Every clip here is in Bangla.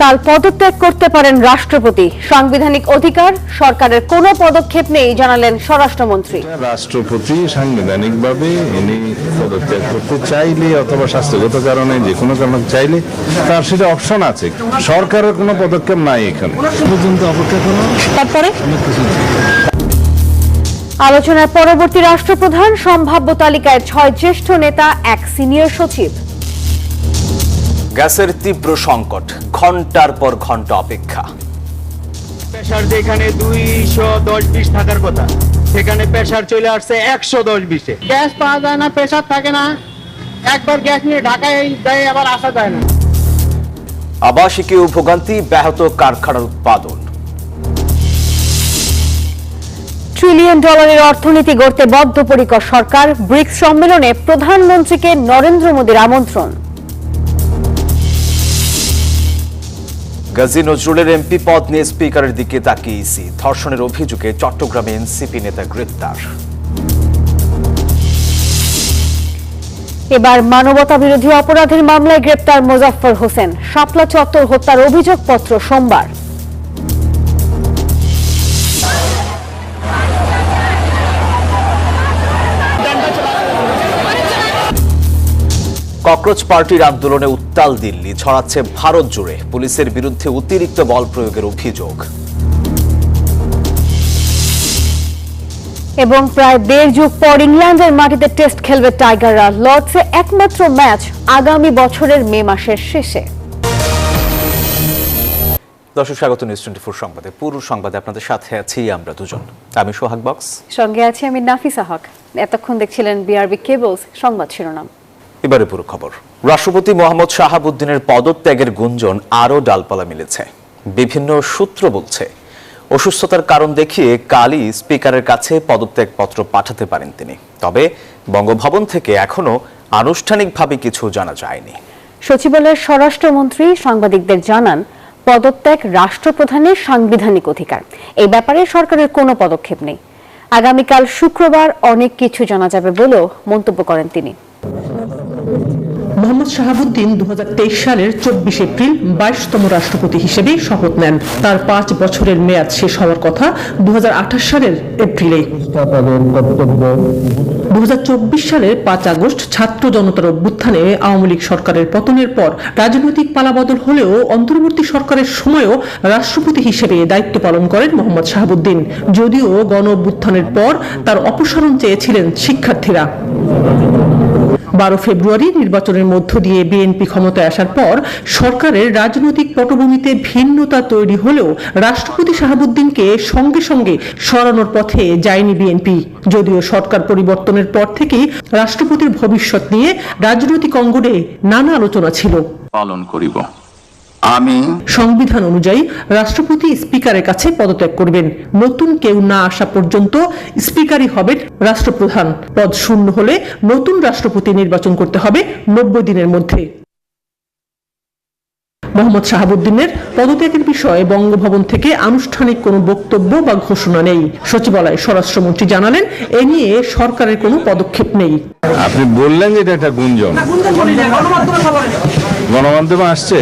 কাল পদত্যাগ করতে পারেন রাষ্ট্রপতি। সাংবিধানিক অধিকার, সরকারের কোনো পদক্ষেপ নেই জানালেন স্বরাষ্ট্রমন্ত্রী। রাষ্ট্রপতি সাংবিধানিকভাবে ইনি পদত্যাগ করতে চাইলে অথবা স্বাস্থ্যগত কারণে যে কোনো কারণে চাইলে তার সেটা অপশন আছে। সরকারের কোনো পদক্ষেপ নাই এখানে পর্যন্ত অপেক্ষা করা। তারপরে আলোচনার পরবর্তী রাষ্ট্রপ্রধান, সম্ভাব্য তালিকায় 6 জ্যেষ্ঠ নেতা, এক সিনিয়র সচিব। গ্যাসের তীব্র সংকট, ঘন্টার পর ঘন্টা অপেক্ষা। প্রেসার যেখানে 210-20 থাকার কথা সেখানে প্রেসার চলে আসছে 110-20-এ। গ্যাস পাওয়া যায় না, প্রেসার থাকে না। একবার গ্যাস নিয়ে ঢাকায় যায়, আবার আসা যায় না। আবাসিকীয় ভোগান্তি, ব্যাহত কারখানার উৎপাদন। $1 ট্রিলিয়ন অর্থনীতি গড়তে বদ্ধপরিকর সরকার। ব্রিক্স সম্মেলনে প্রধানমন্ত্রীকে নরেন্দ্র মোদীর আমন্ত্রণ। গাজী নজরুলের এমপি পদ নিয়ে স্পিকারের দিকে তাকিয়ে ইসি। ধর্ষণের অভিযোগে চট্টগ্রামে এনসিপি নেতা গ্রেপ্তার। এবার মানবতা বিরোধী অপরাধের মামলায় গ্রেপ্তার মোজাফফর হোসেন। শাপলা চত্বর হত্যার অভিযোগপত্র সোমবার। ককরোচ পার্টির আন্দোলনে উত্তাল দিল্লি, ছড়াচ্ছে ভারত জুড়ে পুলিশের বিরুদ্ধে অতিরিক্ত বল প্রয়োগের অভিযোগ। এবং প্রায় 1.5 যুগ পর ইংল্যান্ডের মাটিতে টেস্ট খেলবে টাইগাররা। লর্ডসে একমাত্র ম্যাচ আগামী বছরের মে মাসের শেষে। দর্শক, স্বাগত নিউজ 24 সংবাদে। পুরো সংবাদে আপনাদের সাথে আছি আমরা দুজন। আমি সোহাগ বক্স, সঙ্গে আছি আমি নাফিসা হক। এতক্ষণ দেখছিলেন বিআরবি কেবলস সংবাদ শিরোনাম। এবারে পুরো খবর। রাষ্ট্রপতি মোহাম্মদ শাহাবুদ্দিনের পদত্যাগের গুঞ্জন আরও ডালপালা মিলেছে। বিভিন্ন সূত্র বলছে অসুস্থতার কারণ দেখিয়ে কালই স্পিকারের কাছে পদত্যাগপত্র পাঠাতে পারেন তিনি। তবে বঙ্গভবন থেকে এখনো আনুষ্ঠানিকভাবে কিছু জানা যায়নি। সচিবালয়ের স্বরাষ্ট্রমন্ত্রী সাংবাদিকদের জানান, পদত্যাগ রাষ্ট্রপ্রধানের সাংবিধানিক অধিকার। এই ব্যাপারে সরকারের কোনো পদক্ষেপ নেই। আগামীকাল শুক্রবার অনেক কিছু জানা যাবে বলেও মন্তব্য করেন তিনি। মোহাম্মদ শাহাবুদ্দিন 2023 সালের 24 এপ্রিল 22তম রাষ্ট্রপতি হিসেবে শপথ নেন। তার 5 বছরের মেয়াদ শেষ হওয়ার কথা 2028 সালের এপ্রিলে। 2024 সালের 5 আগস্ট ছাত্র জনতার অভ্যুত্থানে আওয়ামী লীগ সরকারের পতনের পর রাজনৈতিক পালাবদল হলেও অন্তর্বর্তী সরকারের সময়ও রাষ্ট্রপতি হিসেবে দায়িত্ব পালন করেন মোহাম্মদ শাহাবুদ্দিন। যদিও গণ অভ্যুত্থানের পর তার অপসারণ চেয়েছিলেন শিক্ষার্থীরা। 12 ফেব্রুয়ারি নির্বাচনের মধ্য দিয়ে বিএনপি ক্ষমতায় আসার পর সরকারের রাজনৈতিক পটভূমিতে ভিন্নতা তৈরি হলেও রাষ্ট্রপতি শাহাবুদ্দিনকে সঙ্গে সঙ্গে সরানোর পথে যায়নি বিএনপি। যদিও সরকার পরিবর্তনের পর থেকেই রাষ্ট্রপতির ভবিষ্যৎ নিয়ে রাজনৈতিক অঙ্গনে নানা আলোচনা ছিল। পালন করিব। আমি সংবিধান অনুযায়ী রাষ্ট্রপতি স্পিকারের কাছে পদত্যাগ করবেন। নতুন কেউ না আসা পর্যন্ত স্পিকারই হবেন রাষ্ট্রপ্রধান। পদ শূন্য হলে নতুন রাষ্ট্রপতি নির্বাচন করতে হবে 90 দিনের মধ্যে। মোহাম্মদ শাহাবুদ্দিনের পদত্যাগের বিষয়ে বঙ্গভবন থেকে আনুষ্ঠানিক কোনো বক্তব্য বা ঘোষণা নেই। সচিবালয়ের স্বরাষ্ট্রমন্ত্রী জানালেন, এ নিয়ে সরকারের কোনো পদক্ষেপ নেই। আপনি বললেন যে এটা একটা গুঞ্জন, গণমাধ্যমে আসছে,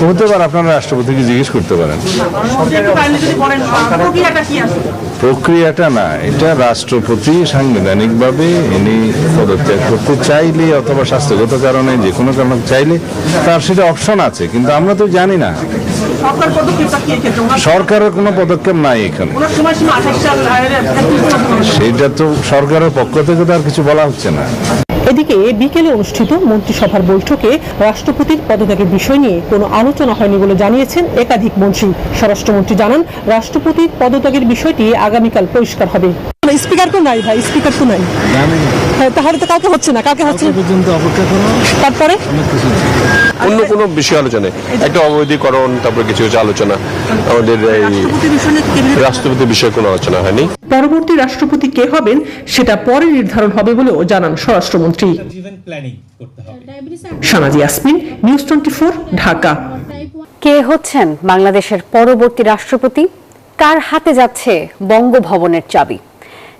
হতে পারে আপনারা রাষ্ট্রপতিকে জিজ্ঞেস করতে পারেন। প্রক্রিয়াটা না, এটা রাষ্ট্রপতি সাংবিধানিকভাবে ইনি পদত্যাগ করতে চাইলে অথবা স্বাস্থ্যগত কারণে যে কোনো কারণে চাইলে তার সেটা অপশন আছে, কিন্তু আমরা তো জানি না। সরকারের কোনো পদক্ষেপ নাই এখানে, সেটা তো সরকারের পক্ষ থেকে তো আর কিছু বলা হচ্ছে না। এদিকে বিকেলে অনুষ্ঠিত মন্ত্রিসভার বৈঠকে রাষ্ট্রপতির পদত্যাগের বিষয় নিয়ে কোনো আলোচনা হয়নি বলে জানিয়েছেন একাধিক মন্ত্রী। স্বরাষ্ট্রমন্ত্রী জানান, রাষ্ট্রপতির পদত্যাগের বিষয়টি আগামীকাল পরিষ্কার হবে। স্পিকার তো নাই ভাই, স্পিকার তো নাই, তাহলে তো কাউকে হচ্ছে না, কাউকে হচ্ছে তারপরে অন্য কোনো বিষয় আলোচনা, একটা অবৈধীকরণ, তারপরে কিছু কিছু আলোচনা, আমাদের এই রাষ্ট্রপতির বিষয়ে কোনো আলোচনা হয়নি। পরবর্তী রাষ্ট্রপতি কে হবেন সেটা পরে নির্ধারণ হবে বলেও জানান স্বরাষ্ট্রমন্ত্রী। শানাজি ইয়াসমিন, নিউজ 24, ঢাকা। কে হচ্ছেন বাংলাদেশের পরবর্তী রাষ্ট্রপতি? কার হাতে যাচ্ছে বঙ্গভবনের চাবি?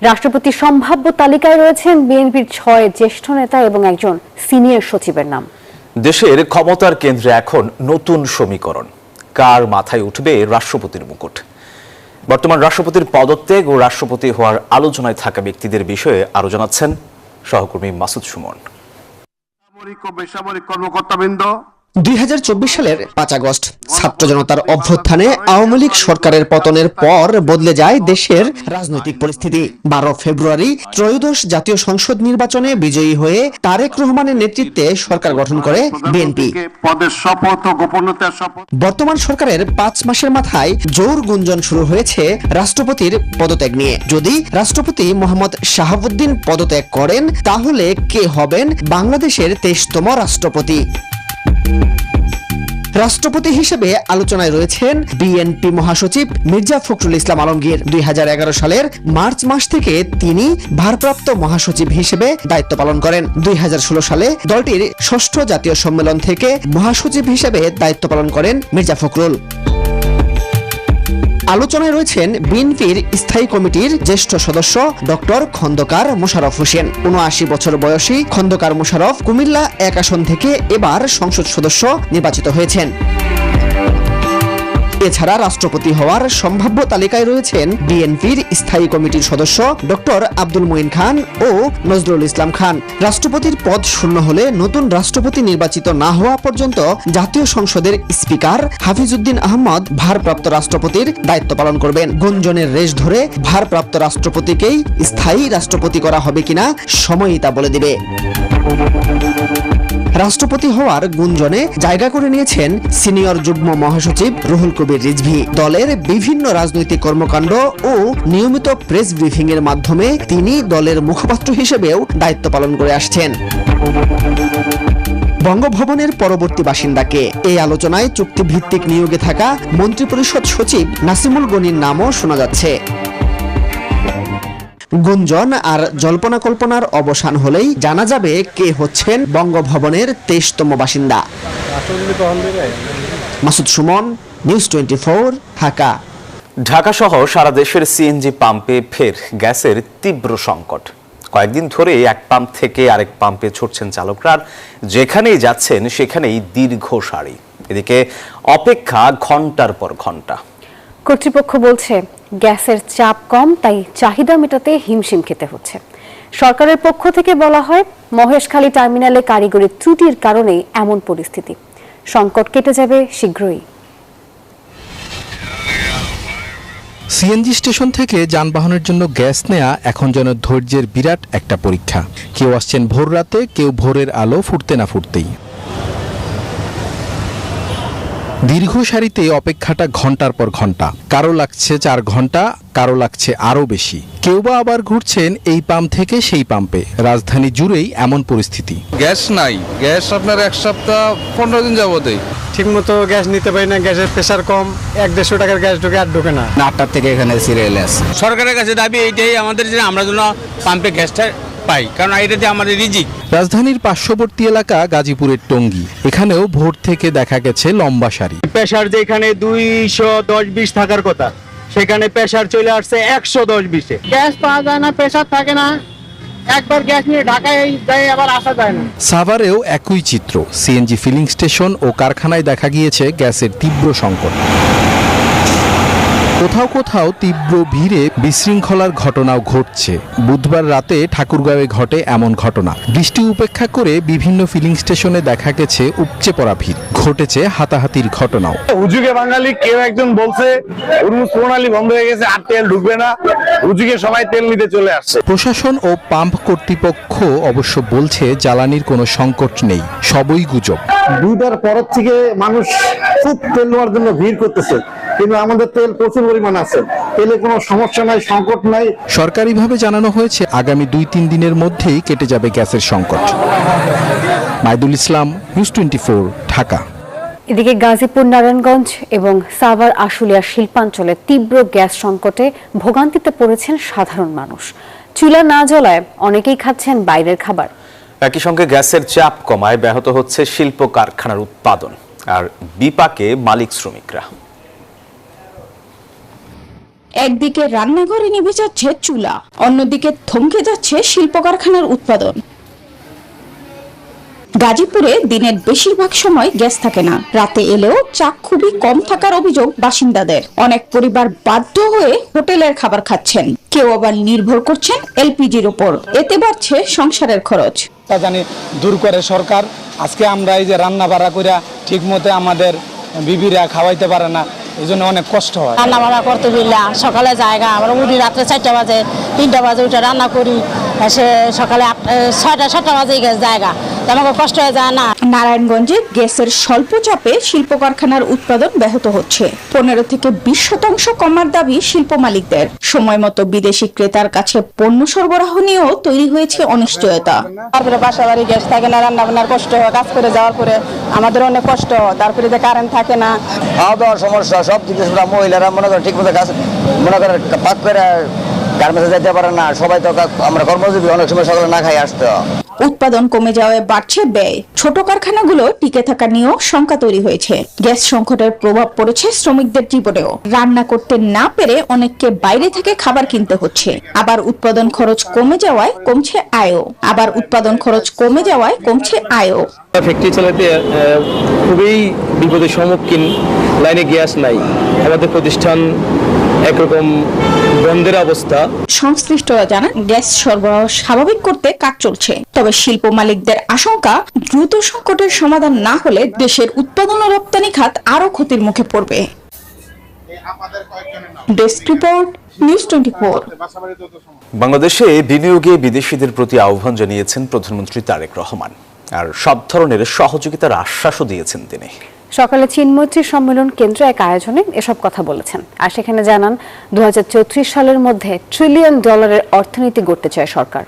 রাষ্ট্রপতি সম্ভাব্য তালিকায় রয়েছেন বিএনপির 6 জ্যেষ্ঠ নেতা এবং একজন সিনিয়র সচিবের নাম। দেশের ক্ষমতার কেন্দ্রে এখন নতুন সমীকরণ। কার মাথায় উঠবে রাষ্ট্রপতির মুকুট? বর্তমান রাষ্ট্রপতির পদত্যাগ ও রাষ্ট্রপতি হওয়ার আলোচনায় থাকা ব্যক্তিদের বিষয়ে আরো জানাচ্ছেন সহকর্মী মাসুদ সুমন। সামরিক ও বেসামরিক কর্মকর্তাবৃন্দ 2024 সালের 5 আগস্ট ছাত্র জনতার অভ্যুত্থানে আওয়ামী লীগ সরকারের পতনের পর বদলে যায় দেশের রাজনৈতিক পরিস্থিতি। 12 ফেব্রুয়ারি ত্রয়োদশ জাতীয় সংসদ নির্বাচনে বিজয়ী হয়ে তারেক রহমানের নেতৃত্বে সরকার গঠন করে বিএনপি। পদের শপথ ও গোপনীয়তার শপথ। বর্তমান সরকারের 5 মাসের মাথায় জোর গুঞ্জন শুরু হয়েছে রাষ্ট্রপতির পদত্যাগ নিয়ে। যদি রাষ্ট্রপতি মোহাম্মদ শাহাবুদ্দিন পদত্যাগ করেন তাহলে কে হবেন বাংলাদেশের 23তম রাষ্ট্রপতি? রাষ্ট্রপতি হিসেবে আলোচনায় রয়েছেন বিএনপি মহাসচিব মির্জা ফখরুল ইসলাম আলমগীর। 2011 সালের মার্চ মাস থেকে তিনি ভারপ্রাপ্ত মহাসচিব হিসেবে দায়িত্ব পালন করেন। 2016 সালে দলটির 6ষ্ঠ জাতীয় সম্মেলন থেকে মহাসচিব হিসেবে দায়িত্ব পালন করেন মির্জা ফখরুল। আলোচনায় রয়েছেন বিএনপির স্থায়ী কমিটির জ্যেষ্ঠ সদস্য ডক্টর খন্দকার মোশাররফ হোসেন। ৭৯ বছর বয়সী খন্দকার মোশাররফ কুমিল্লা 1 আসন থেকে এবার সংসদ সদস্য নির্বাচিত হয়েছেন। এছাড়া রাষ্ট্রপতি হওয়ার সম্ভাব্য তালিকায় রয়েছেন বিএনপির স্থায়ী কমিটির সদস্য ডক্টর আব্দুল মুইন খান ও নজরুল ইসলাম খান। রাষ্ট্রপতির পদ শূন্য হলে নতুন রাষ্ট্রপতি নির্বাচিত না হওয়া পর্যন্ত জাতীয় সংসদের স্পিকার হাফিজউদ্দিন আহমদ ভারপ্রাপ্ত রাষ্ট্রপতির দায়িত্ব পালন করবেন। গুঞ্জনের রেশ ধরে ভারপ্রাপ্ত রাষ্ট্রপতিকেই স্থায়ী রাষ্ট্রপতি করা হবে কিনা সময়ই তা বলে দেবে। রাষ্ট্রপতি হওয়ার গুঞ্জনে জায়গা করে নিয়েছেন সিনিয়র যুগ্ম মহাসচিব রুহুল কবির রিজভী। দলের বিভিন্ন রাজনৈতিক কর্মকাণ্ড ও নিয়মিত প্রেস ব্রিফিং এর মাধ্যমে তিনি দলের মুখপাত্র হিসেবেও দায়িত্ব পালন করে আসছেন। বঙ্গভবনের পরবর্তী বাসিন্দাকে এই আলোচনায় চুক্তিভিত্তিক নিয়োগে থাকা মন্ত্রিপরিষদ সচিব নাসিমুল গনির নামও শোনা যাচ্ছে। গুঞ্জন আর জল্পনা কল্পনার অবসান হলেই জানা যাবে কে হচ্ছেন বঙ্গভবনের 23তম বাসিন্দা। মাসুদ সুমন, নিউজ 24, ঢাকা। ঢাকা সহ সারা দেশের সিএনজি পাম্পে ফের গ্যাসের তীব্র সংকট। কয়েকদিন ধরে এক পাম্প থেকে আরেক পাম্পে ছুটছেন চালকরা, যেখানেই যাচ্ছেন সেখানেই দীর্ঘ সারি। এদিকে অপেক্ষা ঘন্টার পর ঘন্টা। কর্তৃপক্ষ বলছে গ্যাসের চাপ কম, তাই চাহিদা মেটাতে হিমশিম খেতে হচ্ছে। সরকারের পক্ষ থেকে বলা হয় মহেশখালী টার্মিনালে কারিগরি ত্রুটির কারণেই এমন পরিস্থিতি। সংকট কেটে যাবে শীঘ্রই। সিএনজি স্টেশন থেকে যানবাহনের জন্য গ্যাস নেওয়া এখন যেন ধৈর্যের বিরাট একটা পরীক্ষা। কেউ আসছেন ভোর রাতে, কেউ ভোরের আলো ফুটতে না ফুটতেই। দীর্ঘ সারিতে অপেক্ষাটা ঘন্টার পর ঘন্টা। কারো লাগছে 4 ঘন্টা, কারো লাগছে আরো বেশি। কেউ বা আবার ঘুরছেন এই পাম্প থেকে সেই পাম্পে। রাজধানী জুড়েই এমন পরিস্থিতি। গ্যাস নাই, গ্যাস আপনার 1 সপ্তাহ 15 দিন যাবতেই ঠিক মতো গ্যাস নিতে পারি না, গ্যাসের প্রেসার কম, 100-150 টাকার গ্যাস ঢোকে আর ঢোকে না। 8টার থেকে এখানে সিরিয়াল আছে। সরকারের কাছে দাবি এইটাই আমাদের, যে আমরা যেন পাম্পে গ্যাসটা পাই, কারণ এটাতে আমাদের রিজিক। রাজধানীর পার্শ্ববর্তী এলাকা গাজীপুরের টঙ্গী, এখানেও ভোর থেকে দেখা গেছে লম্বা সারি। প্রেসার যেখানে 210-20 থাকার কথা, সেখানে প্রেসার চলে আসছে 110-20-এ। গ্যাস পাওয়া যায় না, প্রেসার থাকে না, একবার গ্যাস নিয়ে ঢাকায় যায় আবার আসা যায় না। সাভারেও একই চিত্র। সিএনজি ফিলিং স্টেশন ও কারখানায় দেখা গিয়েছে গ্যাসের তীব্র সংকট। কোথাও কোথাও তীব্র ভিড়ে বিশৃঙ্খলার ঘটনাও ঘটছে। বুধবার রাতে ঠাকুরগাঁওয়ে ঘটে এমন ঘটনা। বৃষ্টি উপেক্ষা করে বিভিন্ন ফিলিং স্টেশনে দেখা গেছে উপচে পড়া ভিড়। ঘটেছে হাতাহাতির ঘটনাও। হুজুগে বাঙালি কেউ একজন বলছে উরমুজ প্রণালী বন্ধ হয়ে গেছে, আর তেল ঢুকবে না। হুজুগে সবাই তেল নিতে চলে আসছে। প্রশাসন ও পাম্প কর্তৃপক্ষ অবশ্য বলছে জ্বালানির কোনো সংকট নেই, সবই গুজব। 2টার পর থেকে মানুষ খুব তেল নেওয়ার জন্য ভিড় করতেছে, কিন্তু আমাদের তেল প্রচুর পরিমাণ আছে, তেলে কোনো সমস্যা নাই, সংকট নাই। সরকারিভাবে জানানো হয়েছে আগামী 2-3 দিনের মধ্যেই কেটে যাবে গ্যাসের সংকট। মাইদুল ইসলাম, নিউজ 24, ঢাকা। এদিকে গাজীপুর, নারায়ণগঞ্জ এবং সাভার আশুলিয়া শিল্পাঞ্চলে তীব্র গ্যাস সংকটে ভোগান্তিতে পড়েছেন সাধারণ মানুষ। চুলা না জ্বলায় অনেকেই খাচ্ছেন বাইরের খাবার। একই সঙ্গে গ্যাসের চাপ কমায় ব্যাহত হচ্ছে শিল্প কারখানার উৎপাদন, আর বিপাকে মালিক শ্রমিকরা। একদিকে রান্নাঘরে নিভে যাচ্ছে চুলা, অন্যদিকে থমকে যাচ্ছে শিল্প কারখানার উৎপাদন। গাজীপুরে দিনের বেশিরভাগ সময় গ্যাস থাকে না, রাতে এলেও চাপ খুবই কম থাকার অভিযোগ বাসিন্দাদের। অনেক পরিবার বাধ্য হয়ে হোটেলের খাবার খাচ্ছেন, কেউ আবার নির্ভর করছেন এলপিজির উপর। এতে বাড়ছে সংসারের খরচ। তা জানি দূর করে সরকার। আজকে আমরা এই যে রান্না বাড়া করে ঠিক মতো আমাদের বিবিরা খাওয়াইতে পারে না, এই জন্য অনেক কষ্ট হয়। রান্না বাড়া করতে গেলে সকালে জায়গা আমরা উঠি রাত্রে 4টা বাজে 3টা বাজে উঠে রান্না করি, সে সকালে 6টা বাজে গেছে জায়গা, আমাকে কষ্ট হয়ে যায় না। নারায়ণগঞ্জে গ্যাসের স্বল্প চাপে শিল্প কারখানার উৎপাদন ব্যাহত হচ্ছে। 15 থেকে 20% কমার দাবি শিল্প মালিকদের। সময় মতো বিদেশি ক্রেতার কাছে পণ্য সরবরাহ নিয়েও তৈরি হয়েছে অনিশ্চয়তা। তারপরে বাসা বাড়ি গ্যাস থাকে না, রান্না বান্নার কষ্ট হয়, কাজ করে যাওয়ার পরে আমাদের অনেক কষ্ট হয়। তারপরে যে কারেন্ট থাকে না, খাওয়া দাওয়ার সমস্যা, সব জিনিস মহিলারা মনে করে ঠিক মতো কাজ মনে করে পাক করে গার্মেন্টসে যেতে পারে না। সবাই তো আমরা কর্মজীবী, অনেক সময় সকালে না খাই আসতে হয়। উৎপাদন কমে যাওয়ায় বাড়ছে ব্যয়। ছোট কারখানাগুলো টিকে থাকা নিয়েও শঙ্কা তৈরি হয়েছে। গ্যাস সংকটের প্রভাব পড়েছে শ্রমিকদের জীবনেও। রান্না করতে না পেরে অনেককে বাইরে থেকে খাবার কিনতে হচ্ছে। আবার উৎপাদন খরচ কমে যাওয়ায় কমছে আয়ও। ফ্যাক্টরি চালাতে খুবই বিপদের সম্মুখীন। লাইনে গ্যাস নাই, আমাদের প্রতিষ্ঠান একরকম বন্ধের অবস্থা। সংশ্লিষ্টরা জানান গ্যাস সরবরাহ স্বাভাবিক করতে কাজ চলছে, তবে শিল্প মালিকদের আশঙ্কা দ্রুত সংকটের সমাধান না হলে দেশের উৎপাদন ও রপ্তানি খাত আরো ক্ষতির মুখে পড়বে। Desk report, news 24। বাংলাদেশে বিনিয়োগে বিদেশিদের প্রতি আহ্বান জানিয়েছেন প্রধানমন্ত্রী তারেক রহমান, আর সব ধরনের সহযোগিতার আশ্বাসও দিয়েছেন তিনি। সকালে চীনমৈত্রী সম্মেলন কেন্দ্রে এক আয়োজনে এসব কথা বলেছেন, আর সেখানে জানান 2034 সালের মধ্যে $1 ট্রিলিয়ন অর্থনীতি গড়তে চায় সরকার।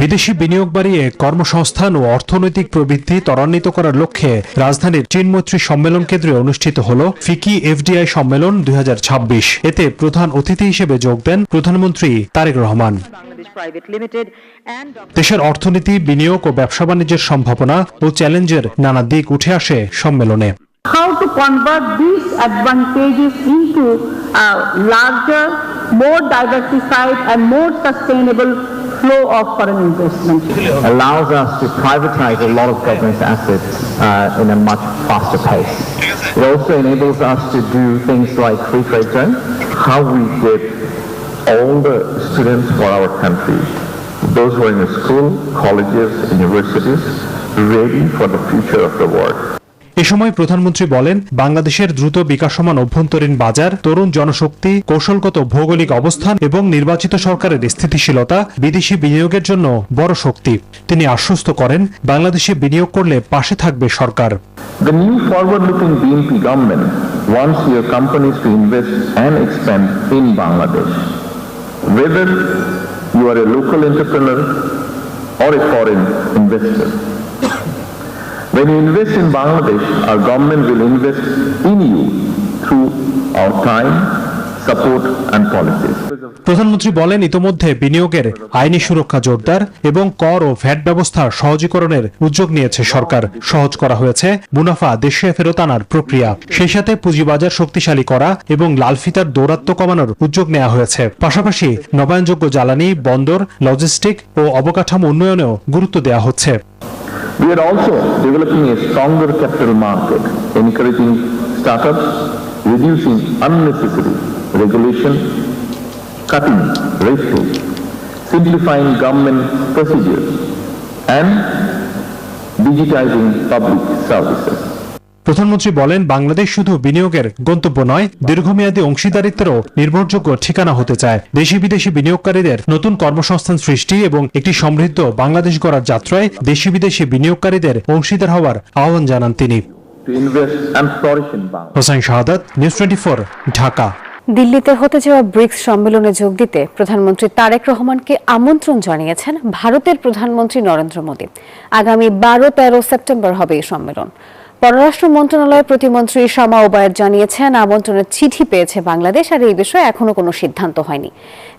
বিদেশি বিনিয়োগ বাড়িয়ে কর্মসংস্থান ও অর্থনৈতিক প্রবৃদ্ধি ত্বরান্বিত করার লক্ষ্যে রাজধানীর চীনমৈত্রী সম্মেলন কেন্দ্রে অনুষ্ঠিত হল ফিকি এফডিআই সম্মেলন 2026। এতে প্রধান অতিথি হিসেবে যোগ দেন প্রধানমন্ত্রী তারেক রহমান। দেশের অর্থনীতি, বিনিয়োগ ও ব্যবসা বাণিজ্যের সম্ভাবনা ও চ্যালেঞ্জের নানা দিক উঠে আসে সম্মেলনে। How to convert these advantages into a larger, more diversified and more sustainable flow of foreign investment. Allows us to privatize a lot of government assets in a much faster pace. It also enables us to do things like free trade zone, how we get all the students for our country, those who are in the school, colleges, universities, ready for the future of the world. এ সময় প্রধানমন্ত্রী বলেন, বাংলাদেশের দ্রুত বিকাশমান অভ্যন্তরীণ বাজার, তরুণ জনশক্তি, কৌশলগত ভৌগোলিক অবস্থান এবং নির্বাচিত সরকারের স্থিতিশীলতা বিদেশি বিনিয়োগের জন্য বড় শক্তি। তিনি আশ্বস্ত করেন, বাংলাদেশে বিনিয়োগ করলে পাশে থাকবে সরকার। The new forward-looking BNP government wants your companies to invest and expand in Bangladesh. Whether you are a local entrepreneur or a foreign investor. When you invest in Bangladesh, our government will invest in you through our time, support and policies. প্রধানমন্ত্রী বলেন, ইতোমধ্যে বিনিয়োগের আইনি সুরক্ষা জোরদার এবং কর ও ভ্যাট ব্যবস্থা সহজীকরণের উদ্যোগ নিয়েছে সরকার। সহজ করা হয়েছে মুনাফা দেশে ফেরত আনার প্রক্রিয়া। সেই সাথে পুঁজিবাজার শক্তিশালী করা এবং লালফিতার দৌরাত্ম্য কমানোর উদ্যোগ নেওয়া হয়েছে। পাশাপাশি নবায়নযোগ্য জ্বালানি, বন্দর, লজিস্টিক ও অবকাঠামো উন্নয়নেও গুরুত্ব দেওয়া হচ্ছে। We are also developing a stronger capital market, encouraging startups, reducing unnecessary regulation, cutting red tape, simplifying government procedures, and digitizing public services. প্রধানমন্ত্রী বলেন, বাংলাদেশ শুধু বিনিয়োগের গন্তব্য নয়, দীর্ঘমেয়াদী অংশীদারিত্বেরও নির্ভরযোগ্য ঠিকানা হতে চায়। দেশি বিদেশি বিনিয়োগকারীদের নতুন কর্মসংস্থান সৃষ্টি এবং একটি সমৃদ্ধ বাংলাদেশ গড়ার যাত্রায় দেশি বিদেশি বিনিয়োগকারীদের অংশীদার হওয়ার আহ্বান জানান তিনি। হোসেন শাহাদাত, নিউজ 24, ঢাকা। দিল্লিতে হতে যাওয়া ব্রিক্স সম্মেলনে যোগ দিতে প্রধানমন্ত্রী তারেক রহমানকে আমন্ত্রণ জানিয়েছেন ভারতের প্রধানমন্ত্রী নরেন্দ্র মোদী। আগামী 12-13 সেপ্টেম্বর হবে এই সম্মেলন। পররাষ্ট্র মন্ত্রণালয়ের প্রতিমন্ত্রী শামা ওবায়দ জানিয়েছেন, আমন্ত্রণের চিঠি পেয়েছে বাংলাদেশ, আর এই বিষয়ে এখনো কোনো সিদ্ধান্ত হয়নি।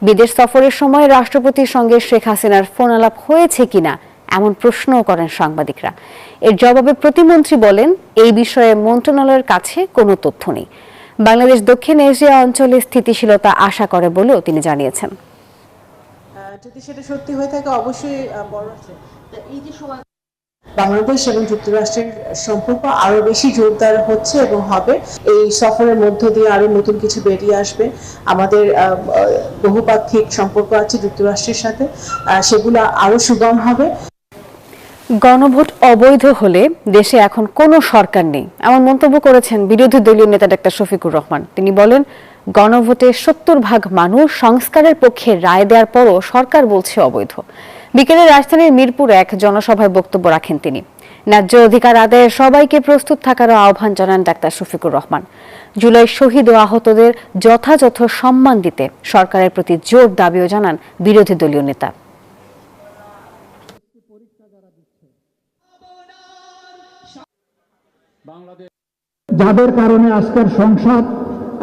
বিদেশ সফরের সময় রাষ্ট্রপতির সঙ্গে শেখ হাসিনার ফোন আলাপ হয়েছে কিনা এমন প্রশ্নও করেন সাংবাদিকরা। এর জবাবে প্রতিমন্ত্রী বলেন, এই বিষয়ে মন্ত্রণালয়ের কাছে কোনো তথ্য নেই। বাংলাদেশ দক্ষিণ এশিয়া অঞ্চলে স্থিতিশীলতা আশা করে বলেও তিনি জানিয়েছেন। যদি সেটা সত্যি হয়ে থাকে অবশ্যই বড় বাংলাদেশ এবং যুক্তরাষ্ট্রের সম্পর্ক আরো বেশি জোরদার হচ্ছে এবং হবে। এই সফরের মধ্য দিয়ে আরো নতুন কিছু বেরিয়ে আসবে। আমাদের বহুপাক্ষিক সম্পর্ক আছে যুক্তরাষ্ট্রের সাথে, সেগুলো আরো সুগম হবে। গণভোট অবৈধ হলে দেশে এখন কোনো সরকার নেই, এমন মন্তব্য করেছেন বিরোধী দলীয় নেতা ডাক্তার শফিকুর রহমান। তিনি বলেন, গণভোটে ৭০% মানুষ সংস্কারের পক্ষে রায় দেওয়ার পরও সরকার বলছে অবৈধ। বিকেলে রাজধানীর মিরপুর ১ জনসভায় বক্তব্য রাখেন তিনি। ন্যায্য অধিকার আদায়ে সবাইকে প্রস্তুত থাকারও আহ্বান জানান ডাক্তার শফিকুর রহমান। জুলাই শহীদ ও আহতদের যথাযথ সম্মান দিতে সরকারের প্রতি জোর দাবিও জানান বিরোধী দলীয় নেতা। যাদের কারণে আজকের সংসদ,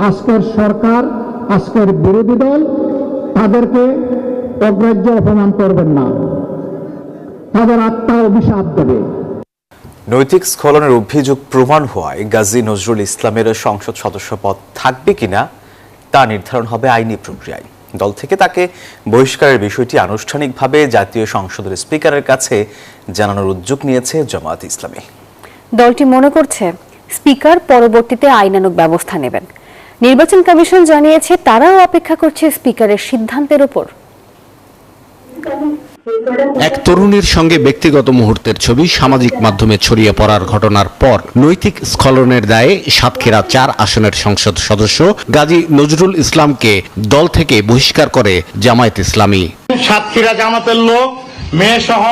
আজকের সরকার, আজকের বিরোধী দল তাদেরকে অগ্রাহ্য অপমান করবেন না, তাদের আত্মা অভিশাপ দেবে। নৈতিক স্খলনের অভিযোগ প্রমাণ হওয়ায় গাজী নজরুল ইসলামের সংসদ সদস্য পদ থাকবে কিনা তা নির্ধারণ হবে আইনি প্রক্রিয়ায়। দল থেকে তাকে বহিষ্কারের বিষয়টি আনুষ্ঠানিকভাবে জাতীয় সংসদের স্পিকারের কাছে জানানোর উদ্যোগ নিয়েছে জামায়াত ইসলামী। দলটি মনে করছে স্পিকার পরবর্তীতে আইনানুগ ব্যবস্থা নেবেন। নির্বাচন কমিশন জানিয়েছে তারাও অপেক্ষা করছে স্পিকারের সিদ্ধান্তের উপর। এক তরুণীর সঙ্গে ব্যক্তিগত মুহূর্তের ছবি সামাজিক মাধ্যমে ছড়িয়ে পড়ার ঘটনার পর নৈতিক স্খলনের দায়ে সাতক্ষীরা ৪ আসনের সংসদ সদস্য গাজী নজরুল ইসলামকে দল থেকে বহিষ্কার করে জামায়াত ইসলামী। সাতক্ষীরা জামাতের লোক মেয়ে সহ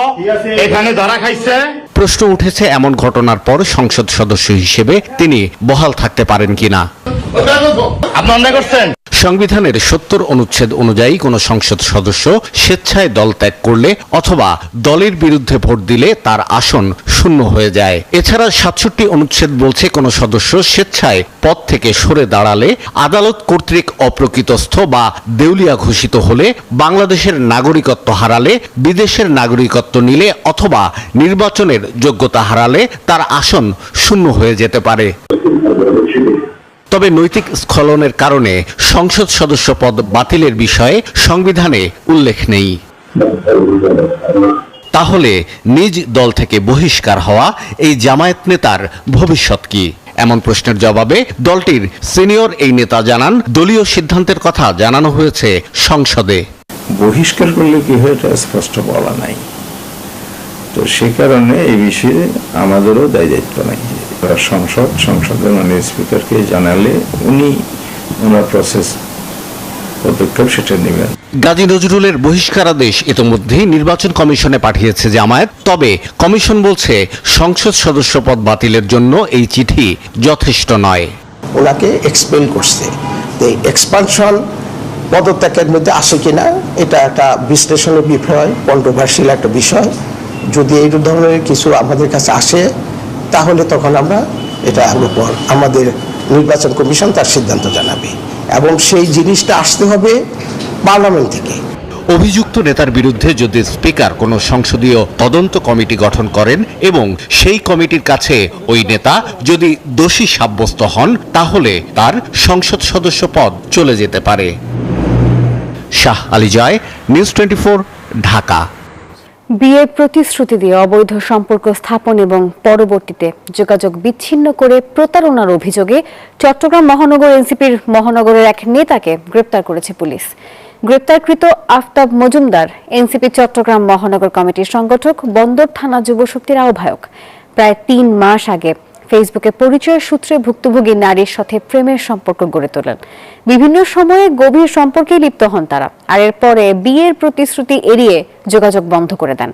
এখানে ধরা খাইছে। প্রশ্ন উঠেছে এমন ঘটনার পর সংসদ সদস্য হিসেবে তিনি বহাল থাকতে পারেন কিনা। সংবিধানের ৭০ অনুচ্ছেদ অনুযায়ী কোন সংসদ সদস্য স্বেচ্ছায় দল ত্যাগ করলে অথবা দলের বিরুদ্ধে ভোট দিলে তার আসন শূন্য হয়ে যায়। এছাড়া ৬৭ অনুচ্ছেদ বলছে কোন সদস্য স্বেচ্ছায় পদ থেকে সরে দাঁড়ালে, আদালত কর্তৃক অপ্রকৃতস্থ বা দেউলিয়া ঘোষিত হলে, বাংলাদেশের নাগরিকত্ব হারালে, বিদেশের নাগরিকত্ব নিলে অথবা নির্বাচনের যোগ্যতা হারালে তার আসন শূন্য হয়ে যেতে পারে। তবে নৈতিক স্খলনের কারণে সংসদ সদস্য পদ বাতিলের বিষয়ে সংবিধানে উল্লেখ নেই। তাহলে নিজ দল থেকে বহিষ্কার হওয়া এই জামায়াত নেতার ভবিষ্যৎ কি? এমন প্রশ্নের জবাবে দলটির সিনিয়র এই নেতা জানান, দলীয় সিদ্ধান্তের কথা জানানো হয়েছে সংসদে। বহিষ্কার করলে কি হয় এটা স্পষ্ট বলা নাই, তো সে কারণে এই বিষয়ে আমাদেরও দায়িত্ব নাই। সংসদের মানে স্পিকারকে জানালে উনি ওনার প্রসেস পদক্ষেপ সেটা নেবেন। গাজী নজরুলের বহিষ্কারাদেশ ইতোমধ্যেই নির্বাচন কমিশনে পাঠিয়েছে জামায়াত। তবে কমিশন বলছে সংসদ সদস্য পদ বাতিলের জন্য এই চিঠি যথেষ্ট নয়। ওনাকে এক্সপেল করছে, এক্সপানশন পদত্যাগের মধ্যে আসে কিনা এটা একটা বিশ্লেষণের বিষয়, কন্ট্রোভার্সিয়াল একটা বিষয়। যদি এই ধরনের কিছু আমাদের কাছে আসে তাহলে তখন আমরা এটা আমাদের নির্বাচন কমিশন তার সিদ্ধান্ত জানাবে এবং সেই জিনিসটা আসতে হবে পার্লামেন্ট থেকে। অভিযুক্ত নেতার বিরুদ্ধে যদি স্পিকার কোনো সংসদীয় তদন্ত কমিটি গঠন করেন এবং সেই কমিটির কাছে ওই নেতা যদি দোষী সাব্যস্ত হন তাহলে তার সংসদ সদস্য পদ চলে যেতে পারে। শাহ আলী জয়, নিউজ 24, ঢাকা। বিয়ের প্রতিশ্রুতি দিয়ে অবৈধ সম্পর্ক স্থাপন এবং পরবর্তীতে যোগাযোগ বিচ্ছিন্ন করে প্রতারণার অভিযোগে চট্টগ্রাম মহানগর এনসিপির মহানগরের এক নেতাকে গ্রেপ্তার করেছে পুলিশ। গ্রেপ্তারকৃত আফতাব মজুমদার এনসিপি চট্টগ্রাম মহানগর কমিটির সংগঠক, বন্দর থানা যুবশক্তির আহ্বায়ক। প্রায় ৩ মাস আগে ফেসবুকে পরিচয় সূত্রে ভুক্তভোগী নারীর সাথে প্রেমের সম্পর্ক গড়ে তোলেন। বিভিন্ন সময়ে গভীর সম্পর্কে লিপ্ত হন তারা, আর এরপরে বিয়ের প্রতিশ্রুতি এড়িয়ে যোগাযোগ বন্ধ করে দেন।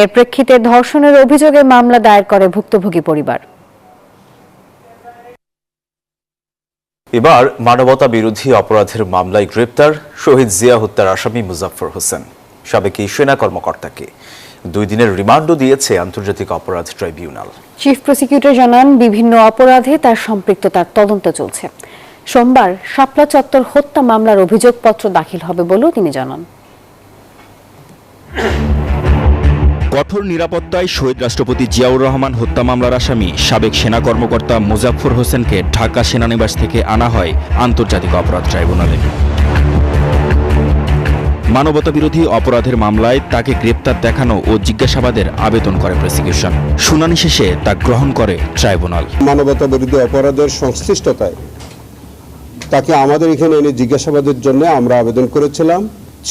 এর প্রেক্ষিতে ধর্ষণের অভিযোগে মামলা দায়ের করে ভুক্তভোগী পরিবার। এবার মানবতা বিরোধী অপরাধের মামলায় গ্রেপ্তার শহীদ জিয়া হত্যার আসামি মুজাফফর হোসেন। সাবেক এই সেনা কর্মকর্তাকে 2 দিনের রিমান্ডও দিয়েছে আন্তর্জাতিক অপরাধ ট্রাইব্যুনাল। চিফ প্রসিকিউটর জানান, বিভিন্ন অপরাধে তার সম্পৃক্ততার তদন্ত চলছে। সোমবার শাপলা চত্বর হত্যা মামলার অভিযোগপত্র দাখিল হবে বলেও তিনি জানান। কঠোর নিরাপত্তায় শহীদ রাষ্ট্রপতি জিয়াউর রহমান হত্যা মামলার আসামি সাবেক সেনা কর্মকর্তা মুজাফফর হোসেনকে ঢাকা সেনানিবাস থেকে আনা হয় আন্তর্জাতিক অপরাধ ট্রাইব্যুনালে। মানবতাবিরোধী অপরাধের মামলায় তাকে গ্রেপ্তার দেখানো ও জিজ্ঞাসাবাদের আবেদন করে প্রসিকিউশন। শুনানি শেষে তা গ্রহণ করে ট্রাইব্যুনাল। মানবতাবিরোধী অপরাধের সংশ্লিষ্টতায় তাকে আমাদের এখানে এনে জিজ্ঞাসাবাদের জন্য আমরা আবেদন করেছিলাম।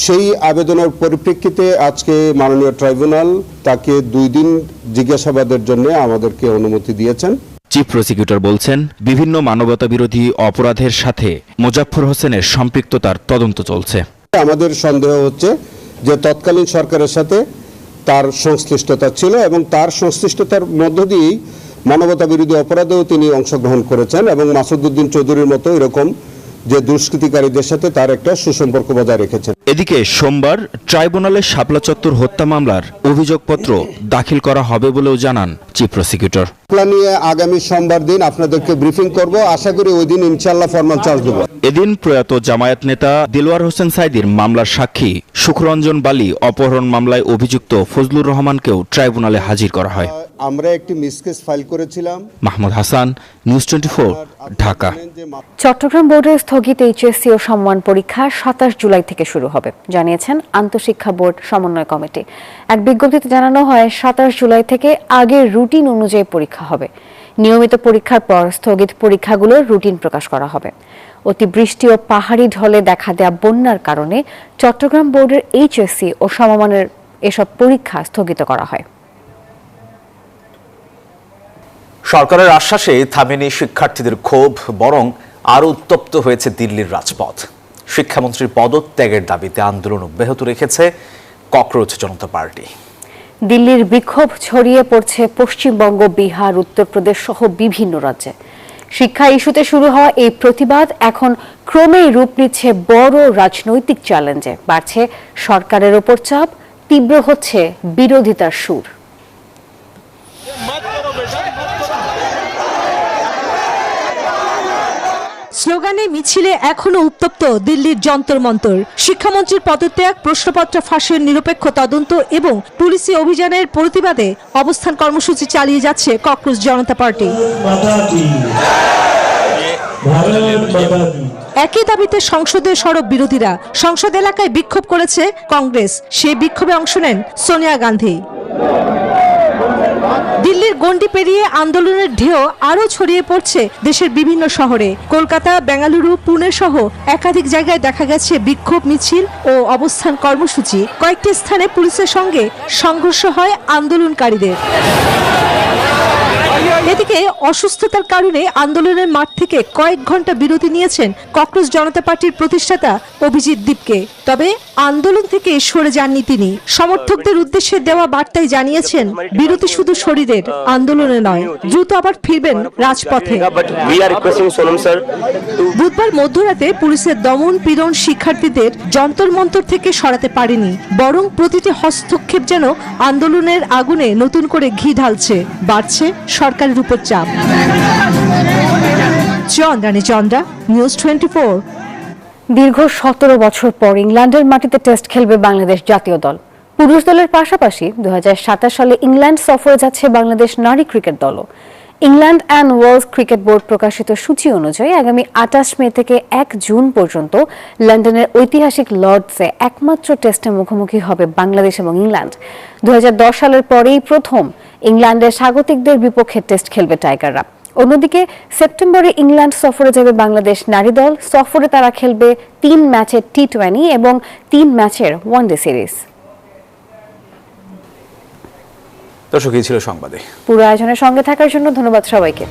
সেই আবেদনের পরিপ্রেক্ষিতে আজকে মাননীয় ট্রাইব্যুনাল তাকে 2 দিন জিজ্ঞাসাবাদের জন্য আমাদেরকে অনুমতি দিয়েছেন। চিফ প্রসিকিউটর বলছেন, বিভিন্ন মানবতাবিরোধী অপরাধের সাথে মোজাফফর হোসেনের সম্পৃক্ততার তদন্ত চলছে। আমাদের সন্দেহ হচ্ছে যে তৎকালীন সরকারের সাথে তার সংশ্লিষ্টতা ছিল এবং তার সংশ্লিষ্টতার মধ্য দিয়েই মানবতাবিরোধী অপরাধেও তিনি অংশগ্রহণ করেছেন এবং মাসুদউদ্দিন চৌধুরীর মতো এরকম যে দুষ্কৃতিকারীদের সাথে তার একটা সুসম্পর্ক বজায় রেখেছেন। এদিকে সোমবার ট্রাইব্যুনালে শাপলা চত্বর হত্যা মামলার অভিযোগপত্র দাখিল করা হবে বলেও জানান চিফ প্রসিকিউটর। নিয়ে আগামী সোমবার দিন আপনাদেরকে ব্রিফিং করব, আশা করি ওই দিন ইনশাআল্লাহ ফরমাল চার্জ দেব। এদিন প্রয়াত জামায়াত নেতা দিলওয়ার হোসেন সাইদির মামলার সাক্ষী সুখরঞ্জন বালি অপহরণ মামলায় অভিযুক্ত ফজলুর রহমানকেও ট্রাইব্যুনালে হাজির করা হয়। আমরা একটি মিসকেস ফাইল করেছিলাম। মাহমুদ হাসান, নিউজ 24, ঢাকা। চট্টগ্রাম বোর্ডের স্থগিত এইচএসসি ও সম্মান পরীক্ষা 27 জুলাই থেকে শুরু হবে জানিয়েছেন আন্তঃশিক্ষা বোর্ড সমন্বয় কমিটি। এক বিজ্ঞপ্তিতে জানানো হয় 27 জুলাই থেকে আগের রুটিন অনুযায়ী পরীক্ষা হবে। নিয়মিত পরীক্ষার পর স্থগিত পরীক্ষাগুলোর রুটিন প্রকাশ করা হবে। অতিবৃষ্টি ও পাহাড়ি ঢলে দেখা দেয়া বন্যার কারণে চট্টগ্রাম বোর্ডের এইচএসসি ও সমমানের এসব পরীক্ষা স্থগিত করা হয়। সরকারের আশ্বাসে থামেনি শিক্ষার্থীদের ক্ষোভ, বরং আরও উত্তপ্ত হয়েছে দিল্লির রাজপথ। শিক্ষামন্ত্রীর পদত্যাগের দাবিতে আন্দোলন অব্যাহত রেখেছে ককরোচ জনতা পার্টি। দিল্লির বিক্ষোভ ছড়িয়ে পড়ছে পশ্চিমবঙ্গ, বিহার, উত্তরপ্রদেশ সহ বিভিন্ন রাজ্যে। শিক্ষা ইস্যুতে শুরু হওয়া এই প্রতিবাদ এখন ক্রমেই রূপ নিচ্ছে বড় রাজনৈতিক চ্যালেঞ্জে। বাড়ছে সরকারের ওপর চাপ, তীব্র হচ্ছে বিরোধিতার সুর। স্লোগানে মিছিলে এখনো উত্তপ্ত দিল্লির যন্তর মন্তর। শিক্ষামন্ত্রীর পদত্যাগ, প্রশ্নপত্র ফাঁসের নিরপেক্ষ তদন্ত এবং পুলিশি অভিযানের প্রতিবাদে অবস্থান কর্মসূচি চালিয়ে যাচ্ছে ককরোচ জনতা পার্টি। একই দাবিতে সংসদে সরব বিরোধীরা। সংসদ এলাকায় বিক্ষোভ করেছে কংগ্রেস। সেই বিক্ষোভে অংশ নেন সোনিয়া গান্ধী। দিল্লির গণ্ডি পেরিয়ে আন্দোলনের ঢেউ আরও ছড়িয়ে পড়ছে দেশের বিভিন্ন শহরে। কলকাতা, বেঙ্গালুরু, পুনে সহ একাধিক জায়গায় দেখা গেছে বিক্ষোভ মিছিল ও অবস্থান কর্মসূচি। কয়েকটি স্থানে পুলিশের সঙ্গে সংঘর্ষ হয় আন্দোলনকারীদের। এদিকে অসুস্থতার কারণে আন্দোলনের মাঠ থেকে কয়েক ঘন্টা বিরতি নিয়েছেন ককরোচ জনতা পার্টির প্রতিষ্ঠাতা অভিজিৎ দীপকে। তবে আন্দোলন থেকে সরে যাননি তিনি। সমর্থকদের উদ্দেশ্যে দেওয়া বার্তায় জানিয়েছেন, বিরতি শুধু শরীরের, আন্দোলনে নয়, দ্রুত আবার ফিরবেন রাজপথে। বুধবার মধ্যরাতে পুলিশের দমন পীড়ন শিক্ষার্থীদের যন্তর মন্তর থেকে সরাতে পারেনি, বরং প্রতিটি হস্তক্ষেপ যেন আন্দোলনের আগুনে নতুন করে ঘি ঢালছে। বাড়ছে সরকারের উপর চাপ। চন্দ্রা, নিউজ 24। দীর্ঘ 17 বছর পর ইংল্যান্ডের মাটিতে টেস্ট খেলবে বাংলাদেশ জাতীয় দল। পুরুষ দলের পাশাপাশি 2027 সালে ইংল্যান্ড সফরে যাচ্ছে বাংলাদেশ নারী ক্রিকেট দলও। England and Wales cricket board প্রকাশিত সূচি অনুযায়ী আগামী 28 মে থেকে 1 জুন পর্যন্ত লন্ডনের ঐতিহাসিক লর্ডসে একমাত্র টেস্টে মুখোমুখি হবে বাংলাদেশ এবং ইংল্যান্ড। 2010 সালের পরেই প্রথম ইংল্যান্ডের স্বাগতিকদের বিপক্ষে টেস্ট খেলবে টাইগাররা। অন্যদিকে সেপ্টেম্বরে ইংল্যান্ড সফরে যাবে বাংলাদেশ নারী দল। সফরে তারা খেলবে 3 ম্যাচের টি20 এবং 3 ম্যাচের ওয়ানডে সিরিজ। দর্শক, এই ছিল সংবাদে। পুরো আয়োজনের সঙ্গে থাকার জন্য ধন্যবাদ সবাইকে।